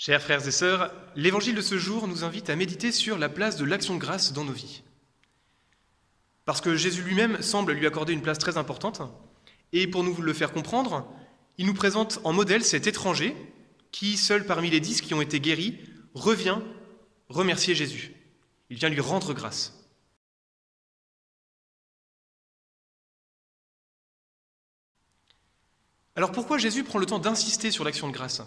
Chers frères et sœurs, l'évangile de ce jour nous invite à méditer sur la place de l'action de grâce dans nos vies. Parce que Jésus lui-même semble lui accorder une place très importante, et pour nous le faire comprendre, il nous présente en modèle cet étranger qui, seul parmi les 10 qui ont été guéris, revient remercier Jésus. Il vient lui rendre grâce. Alors pourquoi Jésus prend le temps d'insister sur l'action de grâce ?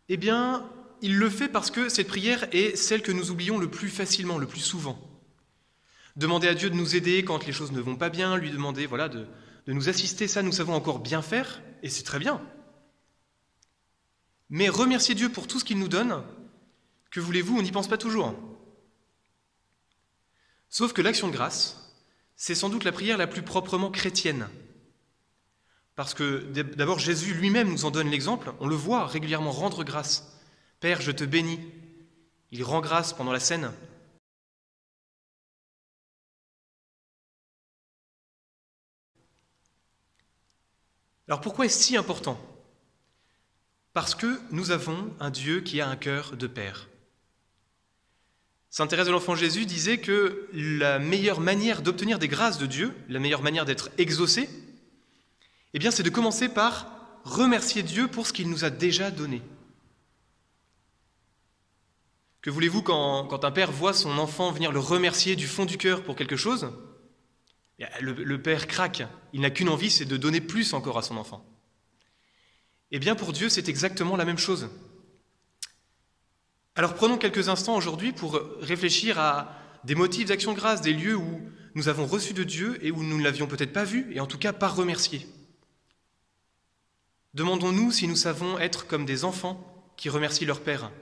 Eh bien, il le fait parce que cette prière est celle que nous oublions le plus facilement, le plus souvent. Demander à Dieu de nous aider quand les choses ne vont pas bien, lui demander de nous assister, ça nous savons encore bien faire, et c'est très bien. Mais remercier Dieu pour tout ce qu'il nous donne, que voulez-vous, on n'y pense pas toujours. Sauf que l'action de grâce, c'est sans doute la prière la plus proprement chrétienne. Parce que d'abord Jésus lui-même nous en donne l'exemple, on le voit régulièrement rendre grâce. Père, je te bénis. Il rend grâce pendant la scène. Alors pourquoi est-ce si important ? Parce que nous avons un Dieu qui a un cœur de père. Sainte Thérèse de l'Enfant Jésus disait que la meilleure manière d'obtenir des grâces de Dieu, la meilleure manière d'être exaucé, eh bien, c'est de commencer par remercier Dieu pour ce qu'il nous a déjà donné. Que voulez-vous quand un père voit son enfant venir le remercier du fond du cœur pour quelque chose ? Le père craque. Il n'a qu'une envie, c'est de donner plus encore à son enfant. Eh bien, pour Dieu, c'est exactement la même chose. Alors, prenons quelques instants aujourd'hui pour réfléchir à des motifs d'action de grâce, des lieux où nous avons reçu de Dieu et où nous ne l'avions peut-être pas vu, et en tout cas pas remercié. Demandons-nous si nous savons être comme des enfants qui remercient leur père.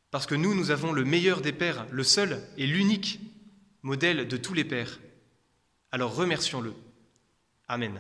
Parce que nous avons le meilleur des pères, le seul et l'unique modèle de tous les pères. Alors remercions-le. Amen.